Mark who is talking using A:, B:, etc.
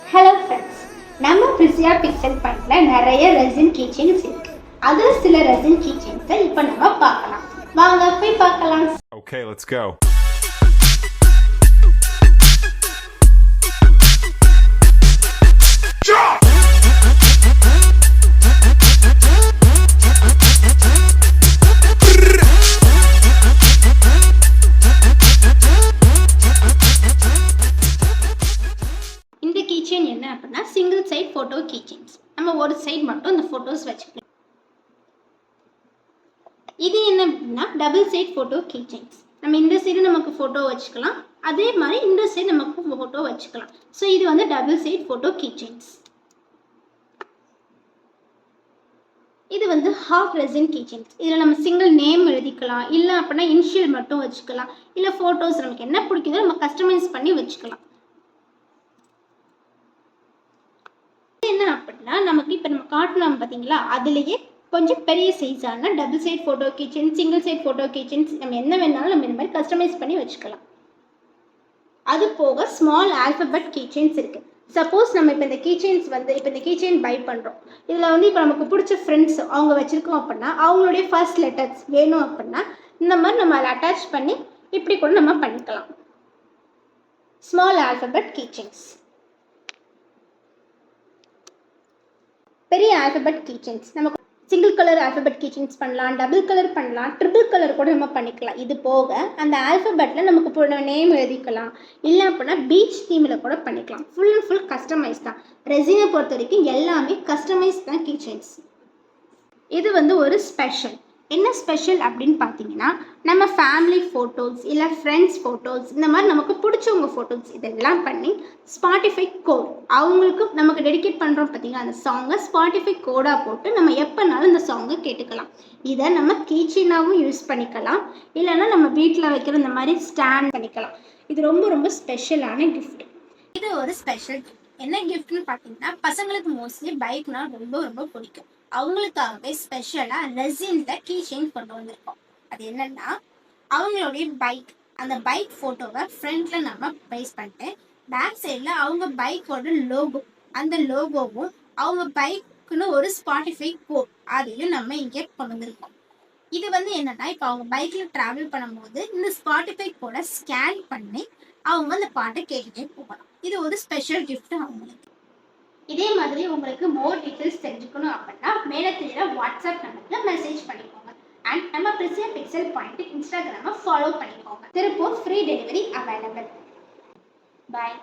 A: Hello friends, நம்ம பிரிசியா pixel பாயிண்ட்ல நிறைய ரெசின் கீச்செயின்ஸ் இருக்கு. அதுல சில ரெசின் கீச்செயின்ஸை இப்போ நம்ம பார்க்கலாம். வாங்க போய் பார்க்கலாம்.
B: Okay, let's go.
A: இந்த கீச்செயின் என்ன அப்படின்னா சிங்கிள் சைட் போட்டோ கீச்செயின்ஸ். நம்ம ஒரு சைடு மட்டும் இந்த போட்டோஸ் வச்சுக்கலாம். இது என்ன அப்படின்னா டபுள் சைட் போட்டோ கீச்செயின்ஸ். நம்ம இந்த சைடு நமக்கு போட்டோ வச்சுக்கலாம், அதே மாதிரி இந்த சைடு நமக்கு போட்டோ வச்சுக்கலாம். ஸோ இது வந்து டபுள் சைட் போட்டோ கீச்செயின்ஸ். இது வந்து ஹாஃப் ரெசின் கீச்செயின்ஸ். இதில் நம்ம சிங்கிள் நேம் எழுதிக்கலாம், இல்லை அப்படின்னா இனிஷியல் மட்டும் வச்சுக்கலாம், இல்லை ஃபோட்டோஸ் நமக்கு என்ன பிடிக்குதோ நம்ம கஸ்டமைஸ் பண்ணி வச்சுக்கலாம். என்ன அப்படின்னா நமக்கு இப்போ நம்ம காட்டலாம் பார்த்தீங்களா, அதுலேயே கொஞ்சம் பெரிய சைஸான double side photo keychain, single side photo keychains நம்ம என்ன வேணாலும் நம்ம இந்த மாதிரி கஸ்டமைஸ் பண்ணி வச்சுக்கலாம். அது போக ஸ்மால் ஆல்ஃபபெட் கீச்செயின்ஸ் இருக்குது. சப்போஸ் நம்ம இப்போ இந்த கீச்செயின்ஸ் வந்து இப்போ இந்த கீச்செயின் பை பண்ணுறோம், இதில் வந்து இப்போ நமக்கு பிடிச்ச ஃப்ரெண்ட்ஸ் அவங்க வச்சுருக்கோம் அப்படின்னா அவங்களுடைய ஃபர்ஸ்ட் லெட்டர்ஸ் வேணும் அப்படின்னா இந்த மாதிரி நம்ம அதை அட்டாச் பண்ணி இப்படி கூட நம்ம பண்ணிக்கலாம். Small alphabet keychains. பெரிய ஆல்ஃபபெட் கீச்செயின்ஸ் நமக்கு சிங்கிள் கலர் ஆல்ஃபபெட் கீச்செயின்ஸ் பண்ணலாம், டபுள் கலர் பண்ணலாம், ட்ரிபிள் கலர் கூட நம்ம பண்ணிக்கலாம். இது போக அந்த ஆல்ஃபபெட்டில் நமக்கு நேம் எழுதிக்கலாம், இல்லை அப்படின்னா பீச் தீமில் கூட பண்ணிக்கலாம். ஃபுல் அண்ட் ஃபுல் கஸ்டமைஸ் தான். ரெசினை பொறுத்த வரைக்கும் எல்லாமே கஸ்டமைஸ் தான் கீச்செயின்ஸ். இது வந்து ஒரு ஸ்பெஷல். என்ன ஸ்பெஷல் அப்படின்னு பார்த்தீங்கன்னா நம்ம ஃபேமிலி ஃபோட்டோஸ் இல்லை ஃப்ரெண்ட்ஸ் ஃபோட்டோஸ் இந்த மாதிரி நமக்கு பிடிச்சவங்க ஃபோட்டோஸ் இதெல்லாம் பண்ணி ஸ்பாட்டிஃபை கோட் அவங்களுக்கு நமக்கு டெடிகேட் பண்ணுறோம் பார்த்தீங்கன்னா அந்த சாங்கை ஸ்பாட்டிஃபை கோடாக போட்டு நம்ம எப்போனாலும் இந்த சாங்கை கேட்டுக்கலாம். இதை நம்ம கீச்செயினாகவும் யூஸ் பண்ணிக்கலாம், இல்லைன்னா நம்ம வீட்டில் வைக்கிற இந்த மாதிரி ஸ்டாண்ட் பண்ணிக்கலாம். இது ரொம்ப ரொம்ப ஸ்பெஷலான கிஃப்ட். இது ஒரு ஸ்பெஷல் கிஃப்ட். என்ன கிஃப்ட்னு பார்த்தீங்கன்னா பசங்களுக்கு மோஸ்ட்லி பைக்னால் ரொம்ப ரொம்ப பிடிக்கும். அவங்களுக்காகவே ஸ்பெஷலாக ரெசினில் கீச்செயின் கொண்டு வந்திருக்கோம். அது என்னன்னா அவங்களுடைய பைக், அந்த பைக் ஃபோட்டோவை ஃப்ரண்ட்டில் நம்ம ப்ளேஸ் பண்ணிட்டு பேக் சைடில் அவங்க பைக்கோட லோகோ, அந்த லோகோவும் அவங்க பைக்குன்னு ஒரு ஸ்பாட்டிஃபை கோட் அதையும் நம்ம இங்கே கொண்டு வந்திருக்கோம். இது வந்து என்னன்னா இப்போ அவங்க பைக்கில் ட்ராவல் பண்ணும்போது இந்த ஸ்பாட்டிஃபை கோடை ஸ்கேன் பண்ணி அவங்க அந்த பாட்டை கேட்டுகிட்டே போகலாம். இது ஒரு ஸ்பெஷல் கிஃப்ட் அவங்களுக்கு. இதே மாதிரி உங்களுக்கு மோர் டீட்டெயில்ஸ் தெரிஞ்சுக்கணும் அப்படின்னா மேலே தெரியுற வாட்ஸ்அப் நம்பருக்கு மெசேஜ் பண்ணிக்கோங்க. அண்ட் நம்ம பிரிசியா பிக்சல் பாயிண்ட் இன்ஸ்டாகிராமை ஃபாலோ பண்ணிக்கோங்க. Tiruppur free delivery available. பாய்.